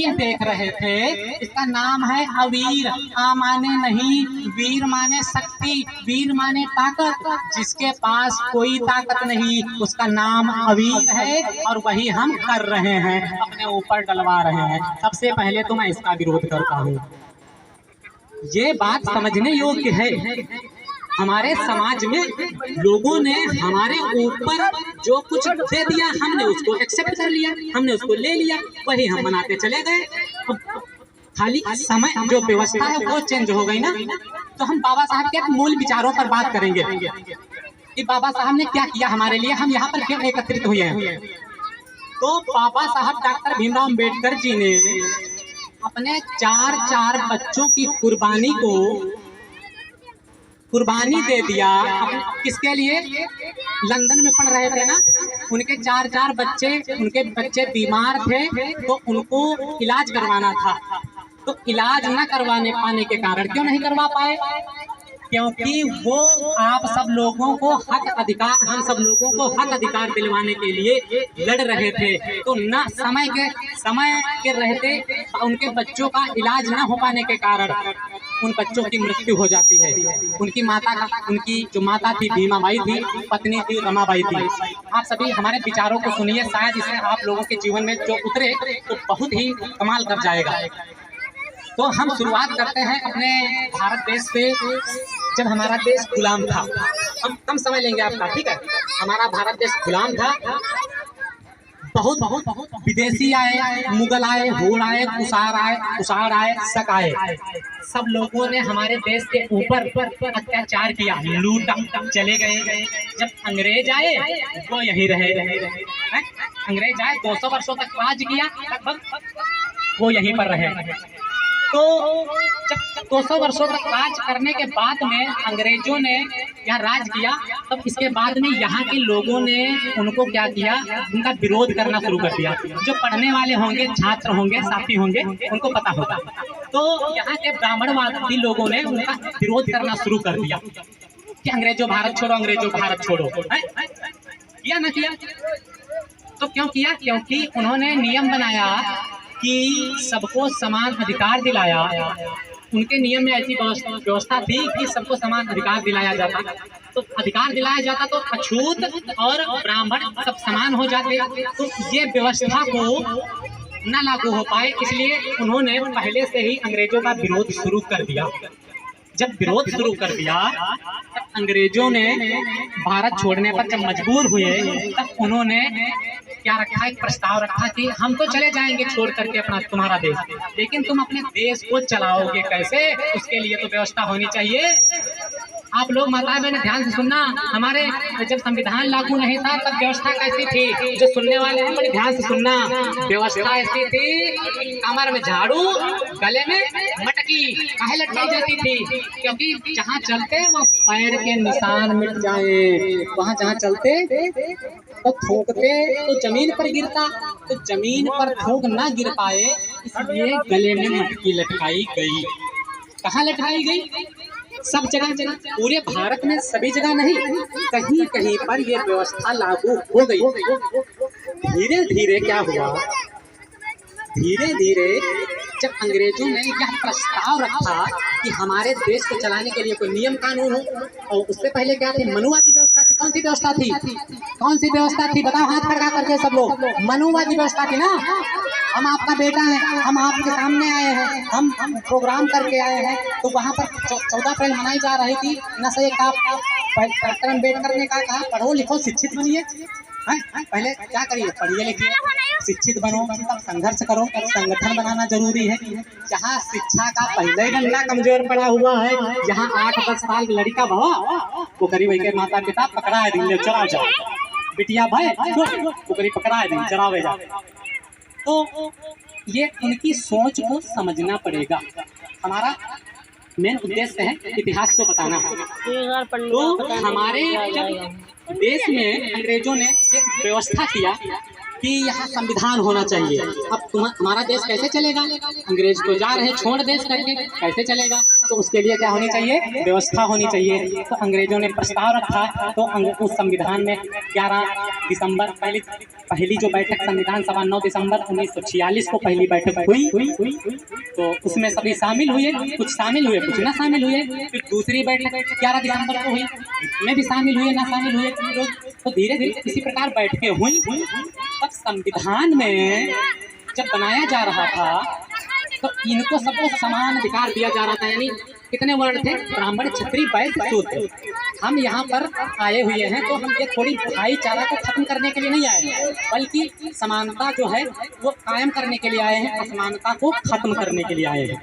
Film देख रहे थे, इसका नाम है अवीर। आ माने नहीं, वीर माने शक्ति, वीर माने ताकत। जिसके पास कोई ताकत नहीं उसका नाम अवीर है, और वही हम कर रहे हैं, अपने ऊपर डलवा रहे हैं। सबसे पहले तो मैं इसका विरोध करता हूँ। ये बात समझने योग्य है। हमारे समाज में लोगों ने हमारे ऊपर जो कुछ दे दिया, हमने उसको एक्सेप्ट कर लिया, हमने उसको ले लिया, वही हम मनाते चले गए। खाली समय जो व्यवस्था है वो चेंज हो गई ना, तो हम बाबा साहब के मूल विचारों पर बात करेंगे कि बाबा साहब ने क्या किया हमारे लिए, हम यहाँ पर क्यों एकत्रित हुए हैं। तो बाबा साहब डॉक्टर भीमराव अम्बेडकर जी ने अपने चार बच्चों की कुर्बानी दे दिया। किसके लिए? लंदन में पढ़ रहे थे ना, उनके चार बच्चे बीमार थे, तो उनको इलाज करवाना था। तो इलाज न करवाने पाने के कारण, क्यों नहीं करवा पाए? क्योंकि वो आप सब लोगों को हक अधिकार, हम सब लोगों को हक अधिकार दिलवाने के लिए लड़ रहे थे। तो न समय के रहते उनके बच्चों का इलाज न हो पाने के कारण उन बच्चों की मृत्यु हो जाती है। उनकी जो माता थी भीमाबाई थी, पत्नी थी रमाबाई थी। आप सभी हमारे विचारों को सुनिए, शायद इससे आप लोगों के जीवन में जो उतरे तो बहुत ही कमाल कर जाएगा। तो हम शुरुआत करते हैं अपने भारत देश से। जब हमारा देश गुलाम था, हम समझ लेंगे आपका, ठीक है। हमारा भारत देश गुलाम था, बहुत विदेशी आए, मुगल आए, होड़ आए, कुषाण आए, शक आए। सब लोगों ने हमारे देश के ऊपर अत्याचार किया, लूटा, चले गए। जब अंग्रेज आए वो यहीं रहे। अंग्रेज आए, 200 वर्षों तक राज किया, लगभग वो यहीं पर रहे। तो जब 200 वर्षों तक राज करने के बाद में अंग्रेजों ने यहाँ राज किया, तब इसके बाद में यहाँ के लोगों ने उनको क्या किया, उनका विरोध करना शुरू कर दिया। जो पढ़ने वाले होंगे, छात्र होंगे, साथी होंगे, उनको पता होगा। तो यहाँ के ब्राह्मणवादी लोगों ने उनका विरोध करना शुरू कर दिया कि अंग्रेजों भारत छोड़ो, अंग्रेजों भारत छोड़ो। किया ना किया? तो क्यों किया? क्योंकि उन्होंने नियम बनाया कि सबको समान अधिकार दिलाया। उनके नियम में ऐसी व्यवस्था थी कि सबको समान अधिकार दिलाया जाता। तो अधिकार दिलाया जाता तो अछूत और ब्राह्मण सब समान हो जाते। तो ये व्यवस्था को न लागू हो पाए, इसलिए उन्होंने पहले से ही अंग्रेजों का विरोध शुरू कर दिया। जब विरोध शुरू कर दिया, तब अंग्रेजों ने भारत छोड़ने पर जब मजबूर हुए, तब उन्होंने क्या रखा, एक प्रस्ताव रखा कि हम तो चले जाएंगे छोड़ करके अपना तुम्हारा देश, लेकिन तुम अपने देश को चलाओगे कैसे, उसके लिए तो व्यवस्था होनी चाहिए। आप लोग माता बहन ध्यान से सुनना, हमारे जब संविधान लागू नहीं था तब व्यवस्था कैसी थी, जो सुनने वाले हैं बड़े ध्यान से सुनना। व्यवस्था ऐसी थी, कमर में झाड़ू, गले में मटकी काहे लटकाई जाती थी, क्योंकि जहाँ चलते वो पैर के निशान मिट जाए। वहाँ जहाँ चलते तो थूकते तो जमीन पर गिरता, तो जमीन पर थूक ना गिर पाए, इसलिए गले में मटकी लटकाई गई। कहाँ लटकाई गई? सब जगह, पूरे भारत में सभी जगह नहीं, कहीं कहीं पर यह व्यवस्था लागू हो गई। धीरे धीरे क्या हुआ, धीरे धीरे जब अंग्रेजों ने यह प्रस्ताव रखा कि हमारे देश को चलाने के लिए कोई नियम कानून हो, और उससे पहले क्या थी, मनुवादी व्यवस्था थी। कौन सी व्यवस्था थी? कौन सी व्यवस्था थी? बताओ हाथ खड़ा करके सब लोग। मनुवादी व्यवस्था थी ना। हम आपका बेटा है, हम आपके सामने आए हैं, हम प्रोग्राम करके आए हैं। तो वहाँ पर 14 अप्रैल मनाई जा रही थी। नशे का डॉक्टर अम्बेडकर ने कहा पढ़ो लिखो शिक्षित बनिए। पहले क्या करिए, पढ़िए लिखिए, शिक्षित बनो, तब संघर्ष करो, संगठन बनाना जरूरी है। जहाँ शिक्षा का पहले ही डंडा कमजोर पड़ा हुआ है, जहाँ 8-10 साल की लड़का वो करीब के माता पिता पकड़ा दिन चला जाओ, बिटिया भाई वो करीब पकड़ा दिन चलावे जाओ। तो ये उनकी सोच को समझना पड़ेगा। हमारा मेन उद्देश्य है इतिहास को बताना। तो हमारे जब देश में अंग्रेजों ने व्यवस्था किया कि यहाँ संविधान होना चाहिए, अब हमारा देश कैसे चलेगा? अंग्रेज तो जा रहे छोड़ देश करके, कैसे चलेगा? तो उसके लिए क्या होनी चाहिए, व्यवस्था होनी चाहिए। तो अंग्रेजों ने प्रस्ताव रखा, तो उस संविधान में 11 दिसंबर पहली जो बैठक संविधान सभा 9 दिसंबर 1946 को पहली बैठक हुई। तो उसमें सभी शामिल हुए, कुछ शामिल हुए कुछ ना शामिल हुए। फिर दूसरी बैठक 11 दिसंबर को हुई, उसमें भी शामिल हुए ना शामिल हुए लोग। तो धीरे धीरे इसी प्रकार बैठकें हुई। तब संविधान में जब बनाया जा रहा था तो इनको सबको समान अधिकार दिया जा रहा था। यानी कितने वर्ण थे, ब्राह्मण क्षत्रिय वैश्य शूद्र। हम यहाँ पर आए हुए हैं तो हम ये थोड़ी भाईचारा को खत्म करने के लिए नहीं आए हैं, बल्कि समानता जो है वो कायम करने के लिए आए हैं, असमानता को खत्म करने के लिए आए हैं।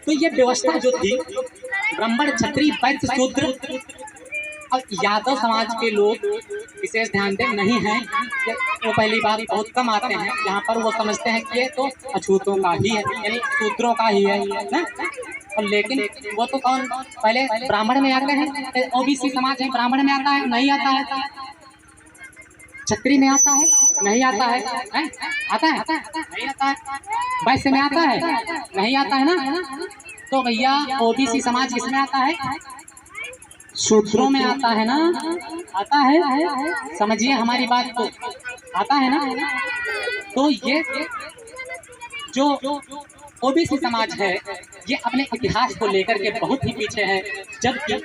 तो ये व्यवस्था जो थी, ब्राह्मण क्षत्रिय वैश्य शूद्र और यादव समाज के लोग विशेष ध्यान दें नहीं है, वो पहली बार बहुत कम आते हैं यहाँ पर। वो समझते हैं कि ये तो अछूतों का ही है, यानी शूद्रों का ही है ना? और लेकिन वो तो कौन पहले ब्राह्मण में आते हैं, ओबीसी समाज है, ब्राह्मण में आता है नहीं आता है, क्षत्रिय में आता है नहीं आता है, आता है नहीं आता है, वैश्य में आता है नहीं आता है ना? तो भैया ओबीसी समाज किसमें आता है, शूद्रों में आता है ना? आता है, समझिए हमारी बात को, आता है ना? तो ये जो ओबीसी समाज है ये अपने इतिहास को लेकर के बहुत ही पीछे है, जबकि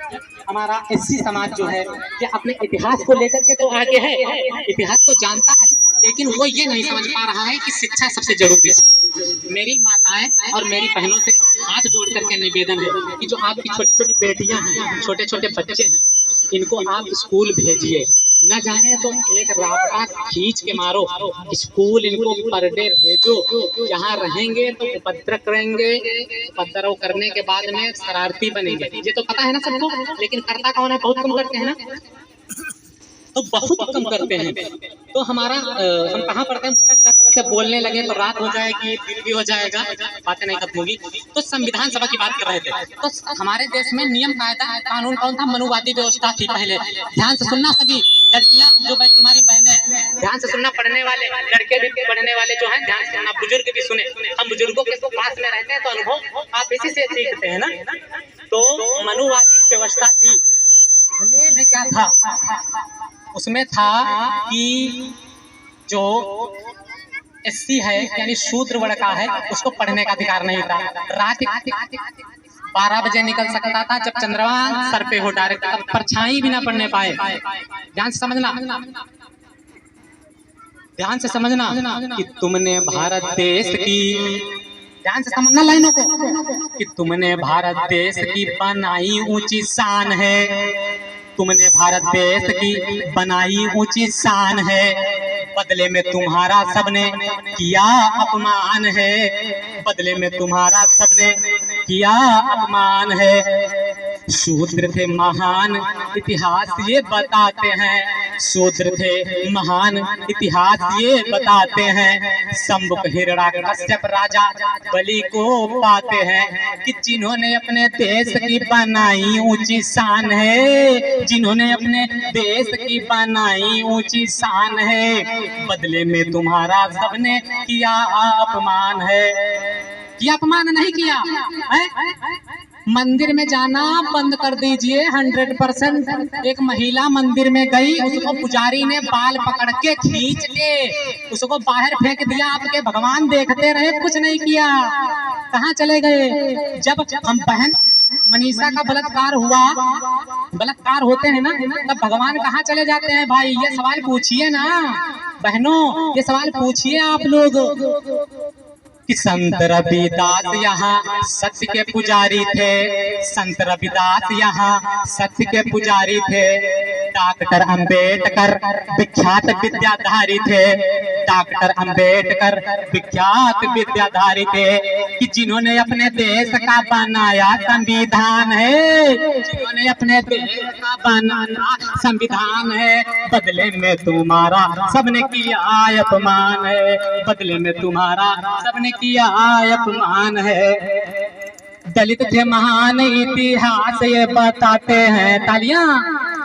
हमारा एससी समाज जो है ये अपने इतिहास को लेकर के तो आगे है, इतिहास को जानता है, लेकिन वो ये नहीं समझ पा रहा है कि शिक्षा सबसे जरूरी है। मेरी माताएं और मेरी बहनों से हाथ जोड़ करके निवेदन है कि जो आपकी छोटी छोटी बेटियां हैं, छोटे छोटे बच्चे हैं, इनको आप स्कूल भेजिए। न जाए तो एक रास्ता खींच के मारो, स्कूल इनको पर डे भेजो। यहाँ रहेंगे तो उपद्रव करेंगे, उपद्रव करने के बाद में शरारती बनेंगे। ये तो पता है ना सबको, लेकिन करता कौन है, बहुत कम करते हैं ना, तो बहुत कम करते हैं। तो हमारा हम कहाँ पढ़ते हैं, भटक जाते वैसे बोलने लगे तो रात हो जाएगी, दिन भी हो जाएगा, बातें नहीं खत्म होगी। तो संविधान सभा की बात कर रहे थे, तो हमारे देश में नियम कायदा कानून कौन था, मनुवादी व्यवस्था थी पहले। ध्यान से सुनना सभी लड़कियां जो भाई तुम्हारी बहनें, ध्यान से सुनना, पढ़ने वाले लड़के भी पढ़ने वाले जो हैं ध्यान से सुनना, बुजुर्ग भी सुने। हम बुजुर्गों के पास में रहते हैं तो अनुभव आप इसी से सीखते हैं ना। तो मनुवादी व्यवस्था थी, उसमें क्या था, उसमें था कि जो एससी है यानी शूद्र वर्ग का है उसको पढ़ने का अधिकार नहीं था। रात 12 बजे निकल सकता था जब चंद्रमा सर पे हो डायरेक्ट, तब परछाई भी ना पढ़ने पाए। ध्यान से समझना, ध्यान से समझना कि तुमने भारत देश की, ध्यान से समझना लाइनों को, कि तुमने भारत देश की बनाई ऊंची शान है, तुमने भारत देश की बनाई ऊंची शान है, बदले में तुम्हारा सबने किया अपमान है, बदले में तुम्हारा सबने किया अपमान है। शूद्र थे महान इतिहास ये बताते हैं, शूद्र थे महान इतिहास ये बताते हैं, शंभुक हिरण्याकश्यप राजा बलि को पाते हैं, कि जिन्होंने अपने देश की बनाई ऊंची शान है, जिन्होंने अपने देश की बनाई ऊंची शान है, बदले में तुम्हारा सबने किया अपमान है। किया अपमान नहीं किया है? मंदिर में जाना बंद कर दीजिए 100%। एक महिला मंदिर में गई, उसको पुजारी ने बाल पकड़ के खींच के उसको बाहर फेंक दिया, आपके भगवान देखते रहे, कुछ नहीं किया। कहाँ चले गए? जब हम बहन मनीषा का बलात्कार हुआ, बलात्कार होते हैं ना, तब भगवान कहाँ चले जाते हैं भाई? ये सवाल पूछिए ना बहनों, ये सवाल पूछिए आप लोग। कि संत रविदास यहाँ सत्य के पुजारी थे, संत रविदास यहाँ सत्य के पुजारी थे, डॉक्टर अंबेडकर विख्यात विद्याधारी थे, डॉक्टर अंबेडकर विख्यात विद्याधारी थे, कि जिन्होंने अपने देश का बनाया संविधान है, जिन्होंने अपने देश का बनाया संविधान है, बदले में तुम्हारा सबने किया अपमान है, बदले में तुम्हारा सबने किया अपमान है। दलित थे महान इतिहास ये बताते हैं, तालियां।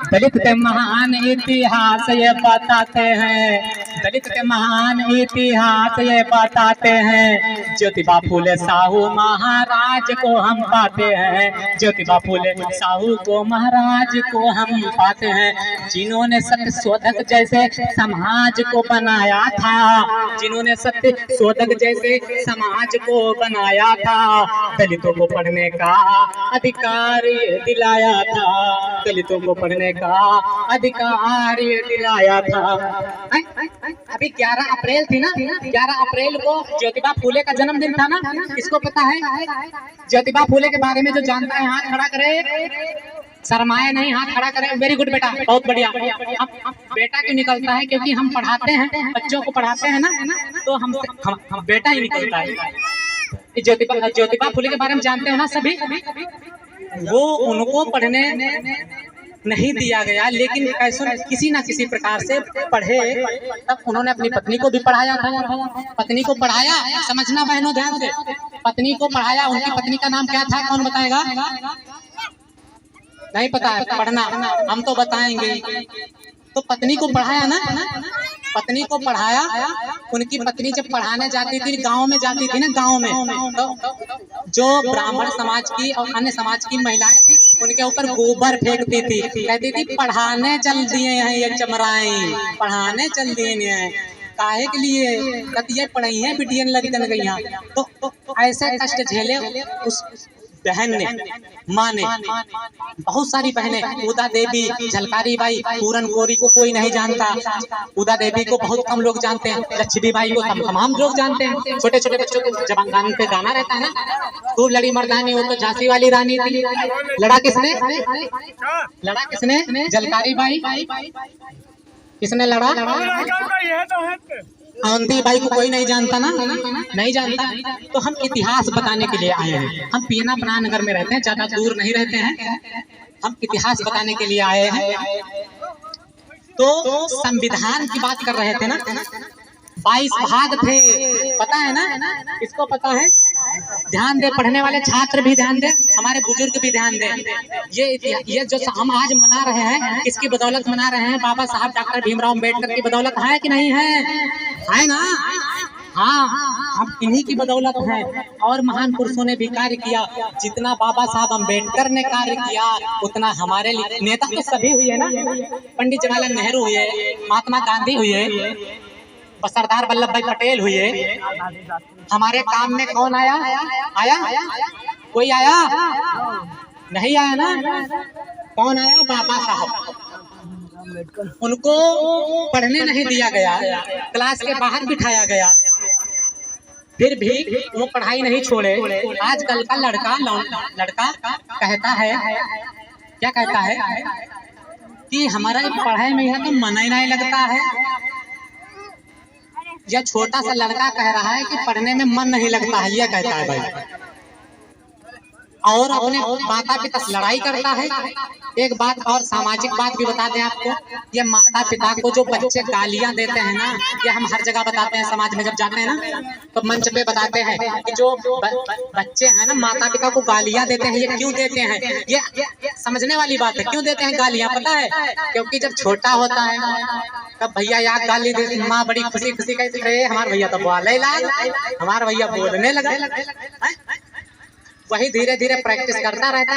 दलित थे महान इतिहास ये बताते हैं, दलित के महान इतिहास ये बताते हैं, ज्योतिबा फूले साहू महाराज को हम पाते हैं, ज्योतिबा फूले साहू को महाराज को हम पाते हैं, जिन्होंने सत्य शोधक जैसे समाज को बनाया था, जिन्होंने सत्य शोधक जैसे समाज को बनाया था, दलितों को पढ़ने का अधिकार दिलाया था, दलितों को पढ़ने का अधिकार दिलाया था। अभी 11 अप्रैल थी ना, 11 अप्रैल को ज्योतिबा फूले का जन्मदिन था ना, किसको पता है? ज्योतिबा फूले के बारे में जो जानता है हाथ खड़ा करे, शर्माए नहीं, हाथ खड़ा करें। वेरी गुड बेटा, बहुत बढ़िया। हम बेटा क्यों निकलता है? क्योंकि हम पढ़ाते हैं, बच्चों को पढ़ाते हैं ना, तो हम बेटा ही निकलता है। ज्योतिबा फूले के बारे में जानते हो ना सभी? वो उनको पढ़ने नहीं दिया गया, लेकिन कैसे किसी ना किसी प्रकार से पढ़े, तब उन्होंने अपनी पत्नी को भी पढ़ाया था। पत्नी को पढ़ाया, समझना बहनों ध्यान से, पत्नी को पढ़ाया। उनकी पत्नी का नाम क्या था, कौन बताएगा? नहीं पता है? पढ़ना, हम तो बताएंगे। तो पत्नी को पढ़ाया ना, पत्नी को पढ़ाया। उनकी पत्नी जब पढ़ाने जाती थी, गांव में जाती थी ना, गांव में, तो जो ब्राह्मण समाज की और अन्य समाज की महिलाएं थी, उनके ऊपर गोबर फेंकती थी, कहती थी पढ़ाने चल दिए हैं ये चमराई, पढ़ाने चल दिए हैं। काहे के लिए? कतिये पढ़ाई है बिटियन लगन गई। तो ऐसे कष्ट झेले उस बहन ने, माँ ने। बहुत सारी बहनें, उदा देवी, झलकारी बाई, पूरन कोरी को कोई नहीं जानता, उदा देवी को बहुत कम लोग जानते हैं, लक्ष्मी बाई को तमाम लोग जानते हैं। छोटे छोटे बच्चों को जब गाने पे गाना रहता है ना, खूब लड़ी मर्दानी, वो तो झांसी वाली रानी थी। लड़ा किसने? लड़ा किसने? झलकारी बाई। किसने लड़ा? अवंती बाई को कोई नहीं जानता ना, नहीं जानता। तो हम इतिहास बताने के लिए आए हैं। हम पीना प्राणनगर में रहते हैं, ज्यादा दूर नहीं रहते हैं। हम इतिहास बताने के लिए आए हैं। तो संविधान की बात कर रहे थे ना, 22 भाग थे, पता है ना? किसको पता है? ध्यान दे, पढ़ने वाले छात्र भी ध्यान दे, हमारे बुजुर्ग भी ध्यान दे। ये जो हम आज मना रहे हैं, किसकी बदौलत मना रहे हैं? बाबा साहब डॉक्टर भीमराव अम्बेडकर की बदौलत है कि नहीं है? है ना? हाँ, हम इन्हीं की बदौलत है। और महान पुरुषों ने भी कार्य किया। जितना बाबा साहब अम्बेडकर ने कार्य किया, उतना हमारे लिए नेता तो सभी हुए ना। पंडित जवाहरलाल नेहरू हुए, महात्मा गांधी हुए, सरदार वल्लभ भाई पटेल हुए। हमारे काम में कौन आया? कोई आया? नहीं आया ना? कौन आया? बाबा साहब। उनको पढ़ने नहीं दिया गया, क्लास के बाहर बिठाया गया, फिर भी वो पढ़ाई नहीं छोड़े। आजकल का लड़का कहता है, क्या कहता है? कि हमारा पढ़ाई में है तो मन ही नहीं लगता है। यह छोटा सा लड़का कह रहा है कि पढ़ने में मन नहीं लगता है, यह कहता है भाई। और अपने माता पिता से लड़ाई करता है। एक बात और सामाजिक बात भी बता दें आपको, ये माता पिता को जो बच्चे गालियां देते हैं ना, ये हम हर जगह बताते हैं। समाज में जब जाते हैं ना, तो मंच पे बताते हैं कि जो बच्चे हैं ना, माता पिता को गालियां देते हैं। ये क्यों देते हैं? ये समझने वाली बात है। क्यों देते हैं गालियां, पता है? क्योंकि जब छोटा होता है तब भैया याद गाली दे, माँ बड़ी खुशी खुशी कहती है हमारे भैया तो बोले लाल, हमारे भैया बोलने लगा। वही धीरे धीरे प्रैक्टिस करता रहता,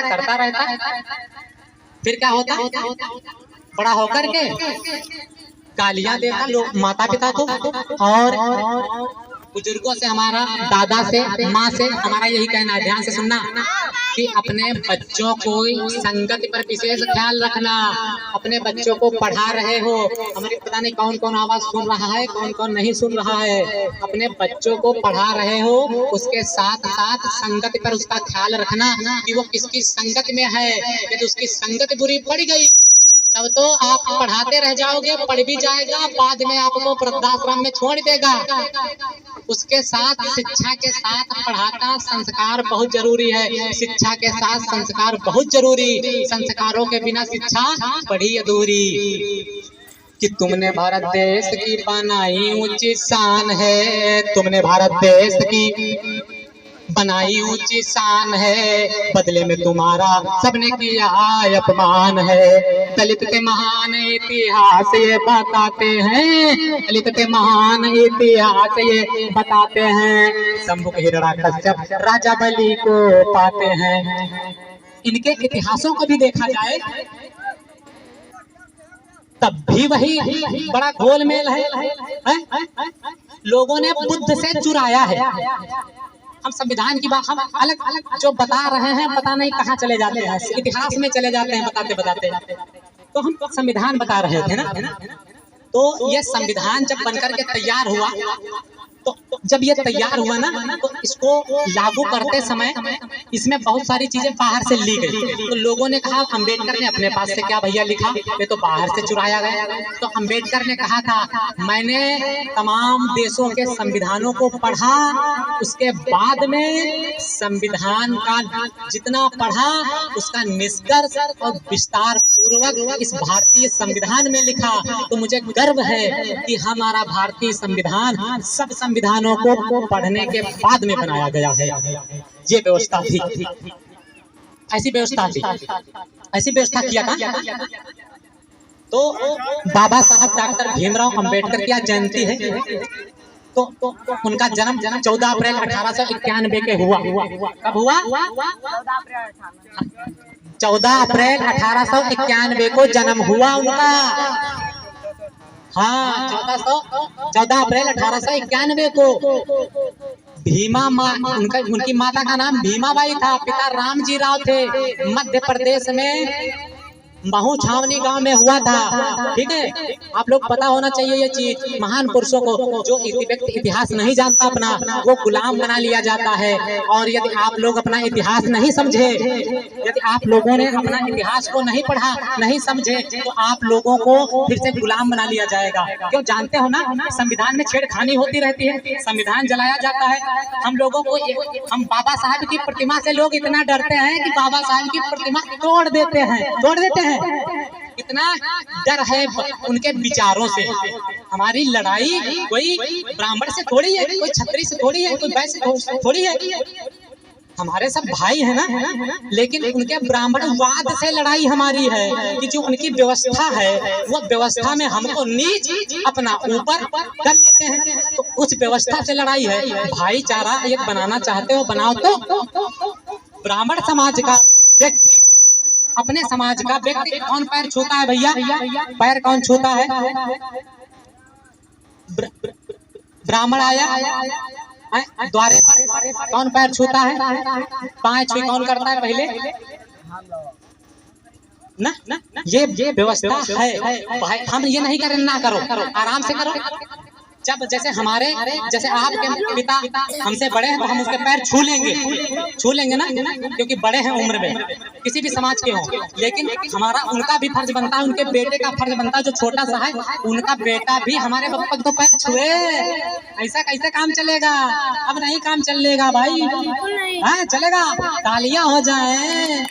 फिर क्या होता? बड़ा होकर के गालियां देता लोग माता पिता को। और बुजुर्गों से, हमारा दादा से, माँ से हमारा यही कहना है, ध्यान से सुनना, कि अपने बच्चों को संगत पर विशेष ख्याल रखना। अपने बच्चों को पढ़ा रहे हो, हमारे पता नहीं कौन कौन आवाज सुन रहा है, कौन कौन नहीं सुन रहा है। अपने बच्चों को पढ़ा रहे हो, उसके साथ साथ संगत पर उसका ख्याल रखना कि वो किसकी संगत में है। यदि उसकी संगत बुरी पड़ गई तब तो आप पढ़ाते रह जाओगे, पढ़ भी जाएगा, बाद में आपको वृद्धाश्रम में छोड़ देगा। उसके साथ शिक्षा के साथ पढ़ाता संस्कार बहुत जरूरी है। शिक्षा के साथ संस्कार बहुत जरूरी, संस्कारों के बिना शिक्षा बड़ी अधूरी। कि तुमने भारत देश की बनाई ऊंची शान है, तुमने भारत देश की बनाई ऊंची शान है, बदले में तुम्हारा सबने किया अपमान है। दलित के महान इतिहास ये बताते हैं, दलित के महान इतिहास ये बताते हैं। शंभुक हिरण्याकश्यप राजा बलि को पाते हैं। इनके इतिहासों को भी देखा जाए तब भी वही बड़ा गोलमेल है? लोगों ने बुद्ध से चुराया है। हम संविधान की बात हम अलग अलग जो बता रहे हैं, पता नहीं कहाँ चले जाते हैं, इतिहास में चले जाते हैं बताते बताते। तो हम संविधान बता रहे थे ना, तो ये संविधान जब बनकर के तैयार हुआ, तो जब ये तैयार हुआ ना, तो इसको लागू करते समय इसमें बहुत सारी चीजें बाहर से ली गई। तो लोगों ने कहा अम्बेडकर ने अपने पास से क्या भैया लिखा, ये तो बाहर से चुराया गया। तो अम्बेडकर ने कहा था मैंने तमाम देशों के संविधानों को पढ़ा, उसके बाद में संविधान का जितना पढ़ा उसका निष्कर्ष और विस्तार पूर्वक इस भारतीय संविधान में लिखा। तो मुझे गर्व है कि हमारा भारतीय संविधान सब संविधानों को पढ़ने के बाद में बनाया गया है। ये व्यवस्था थी, ऐसी व्यवस्था थी, ऐसी व्यवस्था किया था। तो बाबा साहब डॉक्टर भीमराव अंबेडकर की आज जयंती है। तो उनका जन्म 14 अप्रैल 1891 के हुआ। कब हुआ? 14 अप्रैल 1891 को जन्म हुआ उनका। हाँ, 14 अप्रैल 1891 को। भीमा माँ, उनकी माता का नाम भीमाबाई था, पिता रामजी राव थे। मध्य प्रदेश में महू छावनी गांव में हुआ था। ठीक है, आप लोग पता होना चाहिए ये चीज। महान पुरुषों को जो व्यक्ति इतिहास नहीं जानता अपना, वो गुलाम बना लिया जाता है। और यदि आप लोग अपना इतिहास नहीं समझे, यदि आप लोगों ने अपना इतिहास को नहीं पढ़ा, नहीं समझे, तो आप लोगों को फिर से गुलाम बना लिया जाएगा। क्यों? जानते हो ना, संविधान में छेड़खानी होती रहती है, संविधान जलाया जाता है। हम लोगों को, हम बाबा साहब की प्रतिमा से लोग इतना डरते हैं कि बाबा साहब की प्रतिमा तोड़ देते हैं। इतना डर है उनके विचारों से। हमारी लड़ाई कोई ब्राह्मण से थोड़ी है, कोई छत्री से थोड़ी है, कोई वैश्य से थोड़ी है। हमारे सब भाई है ना, लेकिन उनके ब्राह्मणवाद से लड़ाई हमारी है कि जो उनकी व्यवस्था है, वो व्यवस्था में हमको नीच अपना ऊपर कर लेते हैं। तो उस व्यवस्था से लड़ाई है। भाईचारा एक बनाना चाहते हो, बनाओ। तो ब्राह्मण समाज का व्यक्ति, अपने समाज का व्यक्ति कौन पैर छूता है भैया? पैर कौन छूता है? ब्राह्मण आया द्वारे कौन पैर छूता है? पांच छुई कौन करता है पहले? ना, ये व्यवस्था है भाई। हम ये नहीं करें, ना करो, आराम से करो। जब जैसे आपके पिता हमसे बड़े हैं तो हम उसके पैर छू लेंगे ना, क्योंकि बड़े हैं उम्र में, किसी भी समाज के हों। लेकिन हमारा उनका भी फर्ज बनता है, उनके बेटे का फर्ज बनता है जो छोटा सा है, उनका बेटा भी हमारे पापा को पैर छुए। ऐसा कैसे काम चलेगा? अब नहीं काम चलेगा भाई। हाँ चलेगा, तालियां हो जाए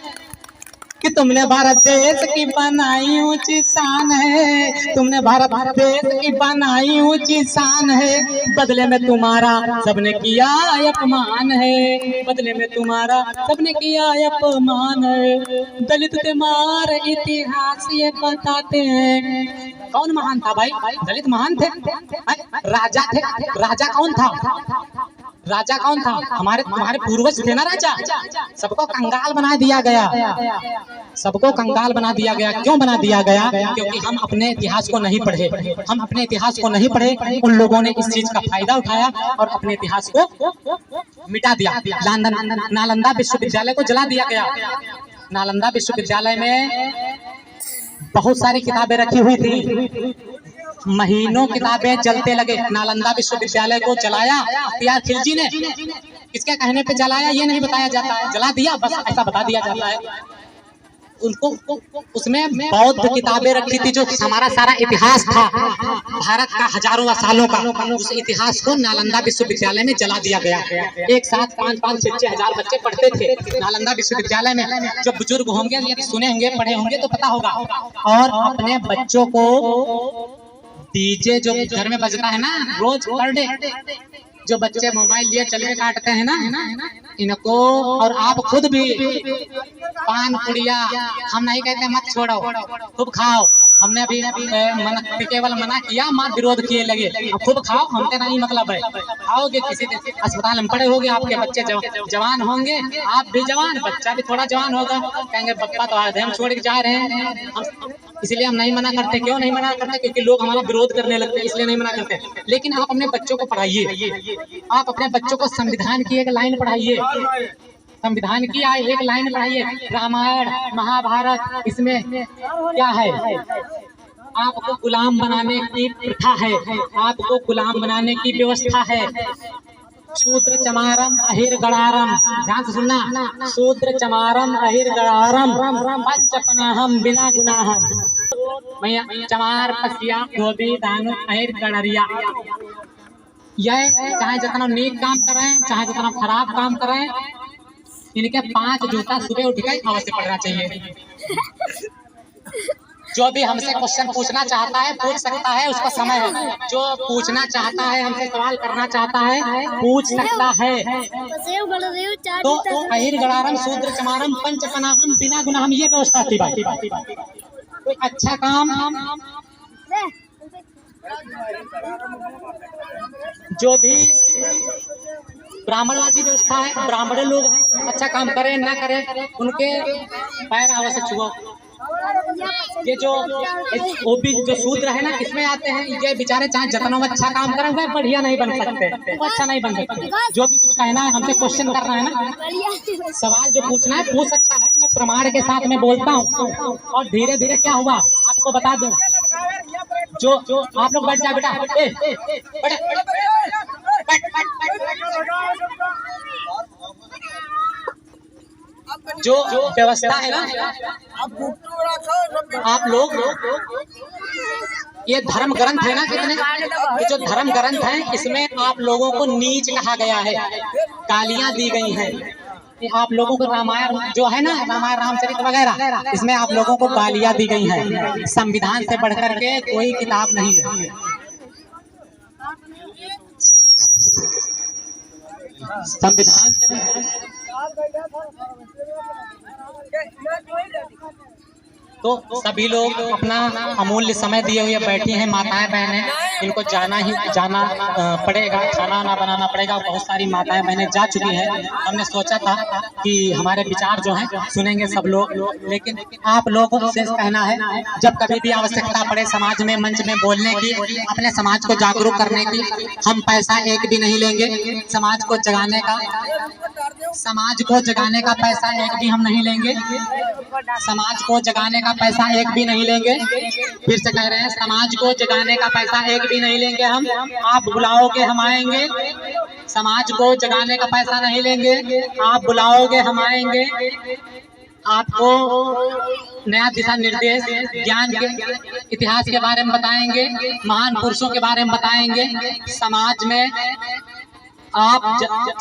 कि तुमने भारत देश की बनाई ऊंची शान है, तुमने भारत देश की बनाई ऊंची शान है। बदले में तुम्हारा सबने किया अपमान है, बदले में तुम्हारा सबने किया अपमान है। दलित तुम्हारे इतिहास ये बताते हैं। कौन महान था भाई? दलित महान थे, राजा थे। राजा कौन था? राजा कौन था? हमारे पूर्वज थे ना राजा। सबको कंगाल बना दिया गया, सबको कंगाल बना दिया गया। क्यों बना दिया गया? क्योंकि हम अपने इतिहास को नहीं पढ़े। हम अपने इतिहास को नहीं पढ़े, उन लोगों ने इस चीज का फायदा उठाया और अपने इतिहास को मिटा दिया। नालंदा विश्वविद्यालय को जला दिया गया। नालंदा विश्वविद्यालय में बहुत सारी किताबें रखी हुई थी, महीनों किताबें जलते लगे। नालंदा विश्वविद्यालय को जलाया अख्तियार खिलजी ने। किसके कहने पे जलाया ये नहीं बताया जाता है, जला दिया बस ऐसा बता दिया जाता है। उनको उसमें बौद्ध किताबें रखी थी, जो हमारा सारा इतिहास था भारत का हजारों सालों का, उस इतिहास को नालंदा विश्वविद्यालय में जला दिया गया। एक साथ 5-5, 6-6 हजार बच्चे पढ़ते थे नालंदा विश्वविद्यालय में। जो बुजुर्ग होंगे, यदि सुने होंगे, पढ़े होंगे तो पता होगा। और अपने बच्चों को डीजे जो घर में बजता है ना रोज पर डे, जो बच्चे मोबाइल लिए चल के काटते हैं ना, इनको और आप खुद भी पान पुड़िया हम नहीं कहते मत छोड़ो, खूब खाओ। हमने अभी केवल मना किया, मत विरोध किए लगे। अब खूब खाओ, हमसे नहीं मतलब है। खाओगे किसी दिन अस्पताल में पड़े होगे, आपके बच्चे जवान होंगे, आप भी जवान, बच्चा भी थोड़ा जवान होगा, कहेंगे पप्पा तो आधे हम छोड़ के जा रहे हैं। इसलिए हम नहीं मना करते। क्यों नहीं मना करते? क्योंकि लोग हमारा विरोध करने लगते हैं, इसलिए नहीं मना करते। लेकिन आप अपने बच्चों को पढ़ाइए, आप अपने बच्चों को संविधान की एक लाइन पढ़ाइए, संविधान की एक लाइन पढ़ाइए। रामायण महाभारत इसमें क्या है? आपको गुलाम बनाने की प्रथा है, आपको गुलाम बनाने की व्यवस्था है। शूद्र चमारम अहिर गड़ारम, ध्यान से सुनना, शूद्र चमारम अहिर गड़ारम पंचपनाहम बिना गुनाहम। भैया चमार पसिया धोबी दानु अहिर गड़रिया। यह चाहे जितना नेक काम करें, चाहे जितना खराब काम करें, इनके 5 जूता सुबह उठकर अवश्य पढ़ना चाहिए। जो भी हमसे क्वेश्चन पूछना चाहता है पूछ सकता है, उसका समय है। जो पूछना चाहता है, हमसे सवाल करना चाहता है, पूछ सकता है। तो अहिर गड़ारम शूद्र चमारम पंचपनाहम बिना गुनाहम, ये व्यवस्था थी भाई। कोई अच्छा काम जो भी ब्राह्मणवादी व्यवस्था है, ब्राह्मण लोग अच्छा काम करें ना करें, उनके पैर अवश्य छुओ। ये जो ओबी जो शूद्र है ना, इसमें आते हैं, ये बेचारे चाहे जितना अच्छा काम करें वह बढ़िया नहीं बन सकते, वो अच्छा नहीं बन सकते। जो भी कुछ कहना है, हमसे क्वेश्चन करना है ना, सवाल जो पूछना है पूछ सकता है। मैं प्रमाण के साथ में बोलता हूँ। और धीरे धीरे क्या हुआ आपको बता दूं, जो आप लोग बैठ जाए बेटा, जो व्यवस्था है ना, आप लोग ये धर्म ग्रंथ है ना, कितने ये जो धर्म ग्रंथ है, इसमें आप लोगों को नीच कहा गया है, गालियां दी गई हैं। आप लोगों को रामायण जो है ना, रामायण रामचरित वगैरह, इसमें आप लोगों को गालियां दी गई हैं। संविधान से बढ़कर के कोई किताब नहीं है। संविधान तो सभी लोग अपना अमूल्य समय दिए हुए बैठी हैं, माताएं बहनें, इनको जाना पड़ेगा, खाना ना बनाना पड़ेगा। बहुत सारी माताएं बहनें जा चुकी हैं। हमने सोचा था कि हमारे विचार जो हैं सुनेंगे सब लोग, लेकिन आप लोगों से कहना है, जब कभी भी आवश्यकता पड़े समाज में मंच में बोलने की, अपने समाज को जागरूक करने की, हम पैसा एक भी नहीं लेंगे। समाज को जगाने का पैसा एक भी हम नहीं लेंगे। समाज को जगाने का पैसा एक भी नहीं लेंगे। फिर से कह रहे हैं, समाज को जगाने का पैसा एक भी नहीं लेंगे हम। आप बुलाओगे हम आएंगे। समाज को जगाने का पैसा नहीं लेंगे, आप बुलाओगे हम आएंगे। आपको नया दिशा निर्देश, ज्ञान के इतिहास के बारे में बताएंगे, महान पुरुषों के बारे में बताएंगे। समाज में आप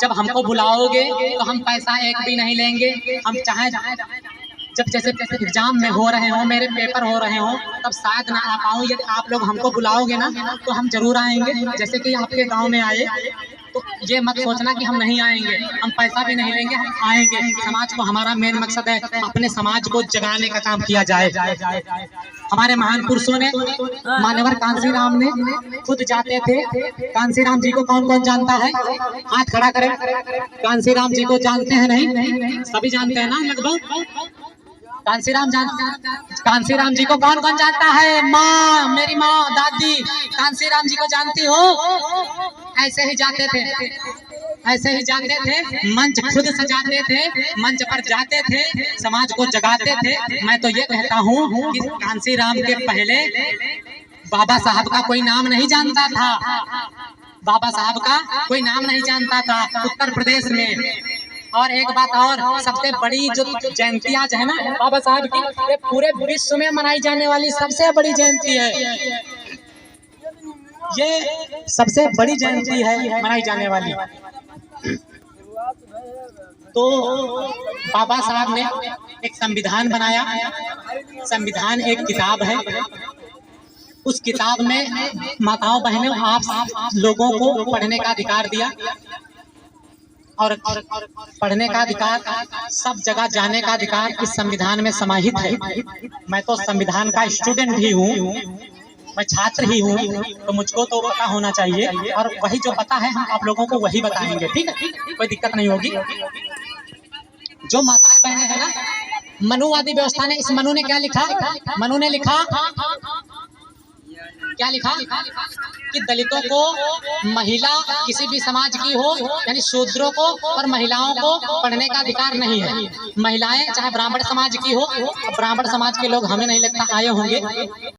जब हमको बुलाओगे तो हम पैसा एक भी नहीं लेंगे। हम चाहे जब जैसे एग्जाम में हो रहे हो, मेरे पेपर हो रहे हो, तब शायद ना आ पाऊँ। यदि आप लोग हमको बुलाओगे ना तो हम जरूर आएंगे। जैसे कि आपके गांव में आए, तो ये मत सोचना कि हम नहीं आएंगे। हम पैसा भी नहीं लेंगे, हम आएंगे। समाज को हमारा मेन मकसद है अपने समाज को जगाने का काम किया जाए। हमारे महान पुरुषों ने, मान्यवर कांसीराम ने खुद जाते थे। कांसीराम जी को कौन कौन जानता है? हाथ खड़ा करें। कांसीराम जी को जानते हैं? नहीं, सभी जानते हैं ना लगभग। कांसीराम जी को कौन कौन जानता है? माँ, मेरी माँ, दादी कांसीराम जी को जानती हो? ऐसे ही जाते थे, मंच खुद सजाते थे, मंच पर जाते थे, समाज को जगाते थे। मैं तो ये कहता हूँ कि कांसीराम के पहले बाबा साहब का कोई नाम नहीं जानता था। बाबा साहब का कोई नाम नहीं जानता था उत्तर प्रदेश में। और एक बात और, सबसे बड़ी जो जयंती आज है ना बाबा साहब की, ये पूरे विश्व में मनाई जाने वाली सबसे बड़ी जयंती है। ये सबसे बड़ी जयंती है मनाई जाने वाली। तो बाबा साहब ने एक संविधान बनाया। संविधान एक किताब है। उस किताब में माताओं बहनों आप लोगों को पढ़ने का अधिकार दिया, और पढ़ने का अधिकार, सब जगह जाने का अधिकार इस संविधान में समाहित है। मैं तो संविधान का स्टूडेंट ही हूँ, मैं छात्र ही हूँ, तो मुझको तो पता होना चाहिए, और वही जो पता है हम आप लोगों को वही बताएंगे। ठीक है, कोई दिक्कत नहीं होगी। जो माताएं बहनें हैं ना, मनुवादी व्यवस्था ने, इस मनु ने क्या लिखा, मनु ने लिखा क्या लिखा कि दलितों को, महिला किसी भी समाज की हो, यानी शूद्रों को और महिलाओं को पढ़ने का अधिकार नहीं है। महिलाएं चाहे ब्राह्मण समाज की हो, ब्राह्मण समाज के लोग हमें नहीं लगता आए होंगे,